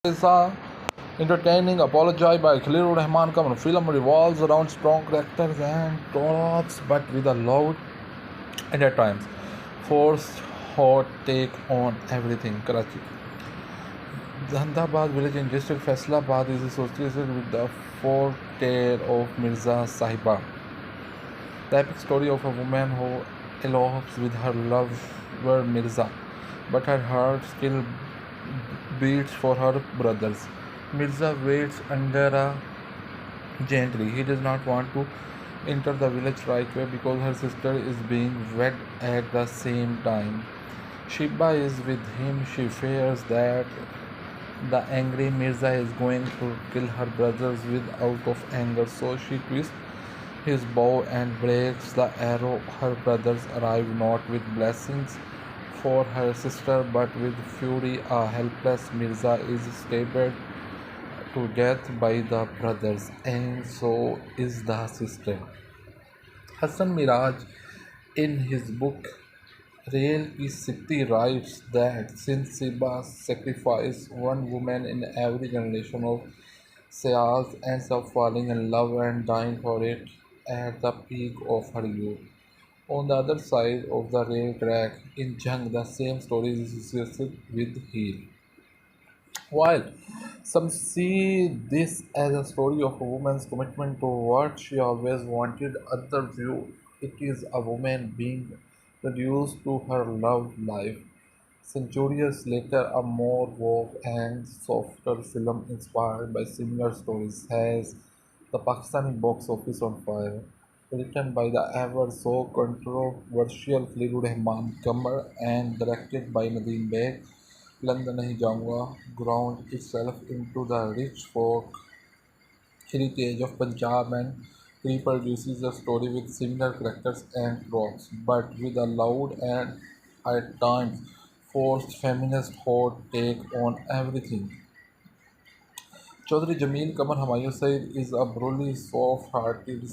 is a entertaining apology by Khalil Rahman Kamal. Film revolves around strong characters and plots, but with a loud and at times forced hot take on everything. Karachi. Zahandabad village in district Faisalabad is associated with the folk tale of Mirza Sahiba, the epic story of a woman who elopes with her lover Mirza, but her heart still beats for her brothers. Mirza waits under a gently. He does not want to enter the village right away because her sister is being wed at the same time. Shiba is with him. She fears that the angry Mirza is going to kill her brothers with out of anger, so she twists his bow and breaks the arrow. Her brothers arrive not with blessings for her sister but with fury. A helpless Mirza is stabbed to death by the brothers, and so is the sister. Hassan Miraj, in his book Real Ki City, writes that since Siba sacrificed one woman in every generation of Sayas ends up falling in love and dying for it at the peak of her youth. On the other side of the rail track in Jung, the same story is associated with Heel. While some see this as a story of a woman's commitment to what she always wanted, others view it is a woman being reduced to her loved life. Centuries later, a more woke and softer film inspired by similar stories has the Pakistani box office on fire. Written by the ever so controversial Khalil Rahman Kamar and directed by Nadeem Beg, London नहीं जाऊंगा ground itself into the rich folk heritage of Punjab and reproduces a story with similar characters and plots, but with a loud and at times forced feminist hot take on everything. Chaudhry Jameel Kamar Humayun Said is a brutally soft-hearted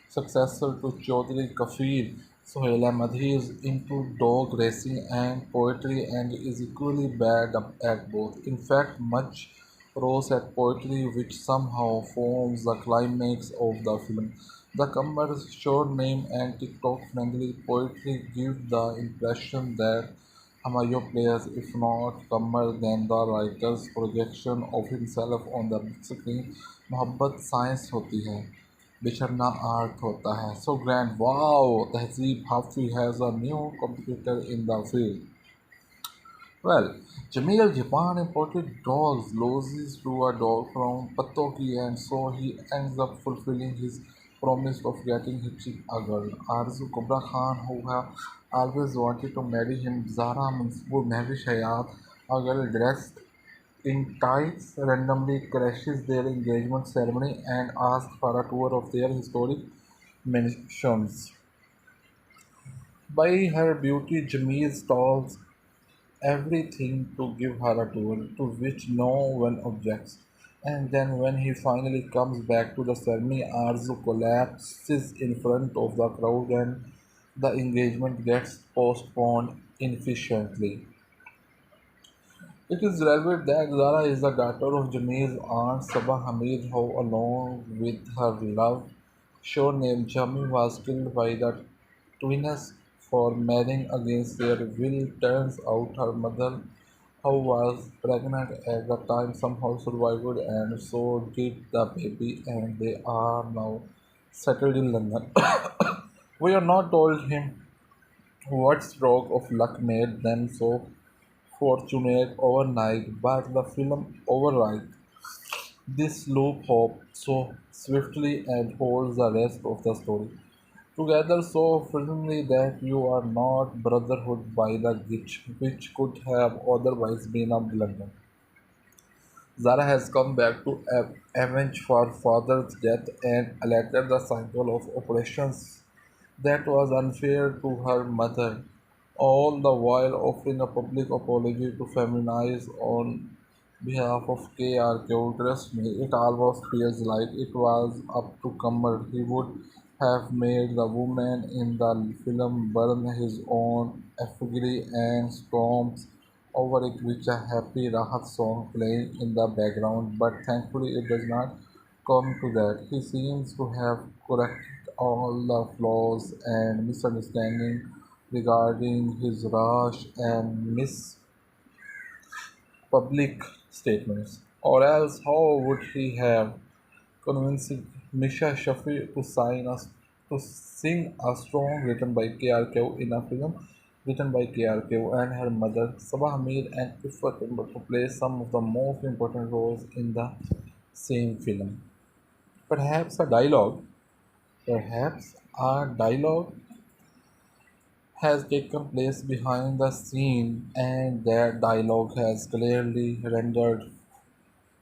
successor to Chaudhry Kafir Sohail Ahmed. He is into dog racing and poetry and is equally bad at both. In fact, much rose at poetry, which somehow forms the climax of the film. The Kamar's short name and TikTok-friendly poetry give the impression that Hamayo plays, if not calmer than the writer's projection of himself on the big screen. मोहब्बत science होती है, बिछड़ना art होता है. So grand, wow! Tehzeeb Hafi has a new competitor in the field. Well, Jamil Japan imported dogs, loses to a dog from Patoki, and so he ends up fulfilling his promise of getting hitching a girl. Arzu Kubra Khan, who have always wanted to marry him, Zara Mansoor Mehwish Hayat, a girl dressed in tights, randomly crashes their engagement ceremony and asks for a tour of their historic mansions. By her beauty, Jamil stalls everything to give her a tour, to which no one objects. And then, when he finally comes back to the ceremony, Arzu collapses in front of the crowd and the engagement gets postponed inefficiently. It is revealed that Zara is the daughter of Jamil's aunt Sabah Hamid, who, along with her love, sure named Jami, was killed by the twins for marrying against their will. Turns out her mother, who was pregnant at the time, somehow survived, and so did the baby, and they are now settled in London. We are not told him what stroke of luck made them so fortunate overnight, but the film overrides this loophole so swiftly and holds the rest of the story together so firmly that you are not brotherhood by the glitch, which could have otherwise been a blunder. Zara has come back to avenge her father's death and later the cycle of operations that was unfair to her mother, all the while offering a public apology to feminize on behalf of KRQ. Trust me, it almost feels like it was up to Kamal. He would have made the woman in the film burn his own effigy and storms over it with a happy Rahat song playing in the background, but thankfully it does not come to that. He seems to have corrected all the flaws and misunderstanding regarding his rash and public statements. Or else, how would he have convinced Misha Shafi to to sing a song written by KRK in a film written by KRK and her mother Sabah Hamid and Ifat Timber to play some of the most important roles in the same film. Perhaps a dialogue, perhaps a dialogue has taken place behind the scene and that dialogue has clearly rendered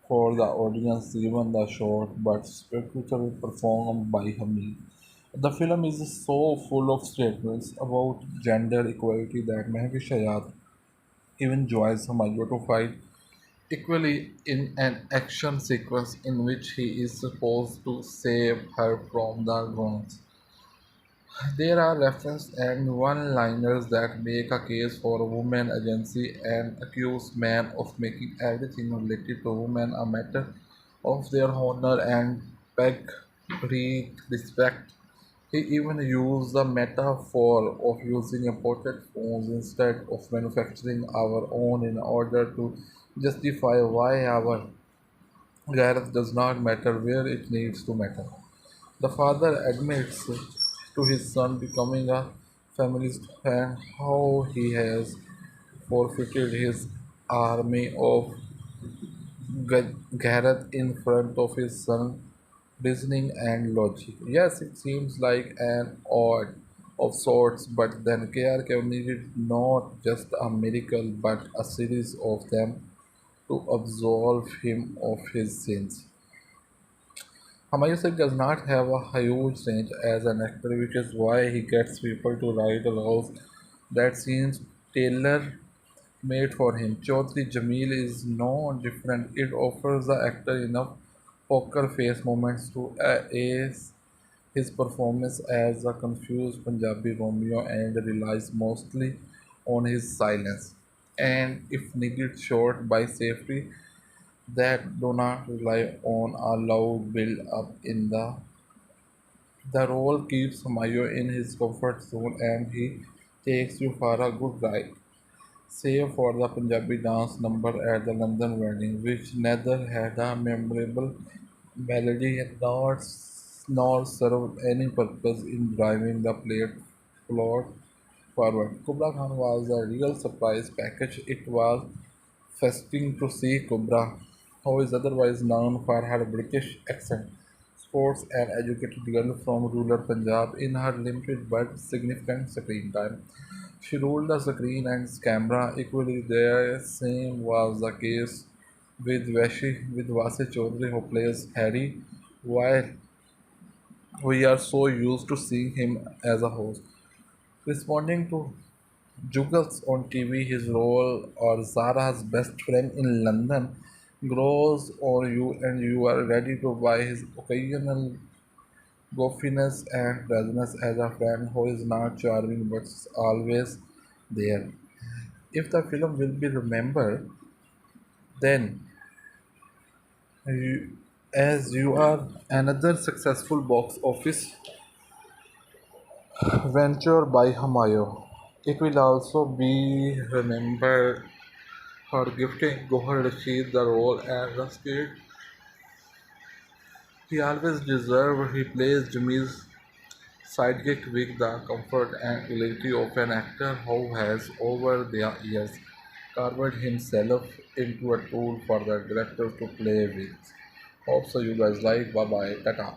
for the audience given the short but spectacular performed by Hamid. The film is so full of statements about gender equality that Mehwish Hayat even joins Humayun to fight equally in an action sequence in which he is supposed to save her from the drones. There are references and one-liners that make a case for women agency and accuse men of making everything related to women a matter of their honor and beg respect. He even used the metaphor of using imported phones instead of manufacturing our own in order to justify why our garage does not matter where it needs to matter. The father admits to his son becoming a feminist and how he has forfeited his army of Gareth in front of his son, reasoning and logic. Yes, it seems like an odd of sorts, but then KRK needed not just a miracle but a series of them to absolve him of his sins. Hamayusek does not have a huge range as an actor, which is why he gets people to write roles that seems tailor made for him. Chaudhry Jamil is no different. It offers the actor enough poker face moments to ace his performance as a confused Punjabi Romeo and relies mostly on his silence. And if needed short by safety, that do not rely on a loud build up in the role keeps Mayo in his comfort zone and he takes you for a good ride. Save for the Punjabi dance number at the London wedding, which neither had a memorable melody nor served any purpose in driving the plot forward. Kubla Khan was a real surprise package. It was fascinating to see Kubra, who is otherwise known for her British accent, sports and educated girl from rural Punjab in her limited but significant screen time. She ruled the screen and camera equally. The same was the case with Vasi Chaudhary, who plays Harry, while we are so used to seeing him as a host. Responding to Juggles on TV, his role or Zara's best friend in London grows on you and you are ready to buy his occasional goofiness and presence as a friend who is not charming but is always there. If the film will be remembered, then you, as you are another successful box office venture by Hamayo. It will also be remembered for gifting Gohar Rashid the role as the state he always deserved. He plays Jimmy's sidekick with the comfort and ability of an actor who has over the years carved himself into a tool for the director to play with. Hope so you guys like. Bye bye. Tata.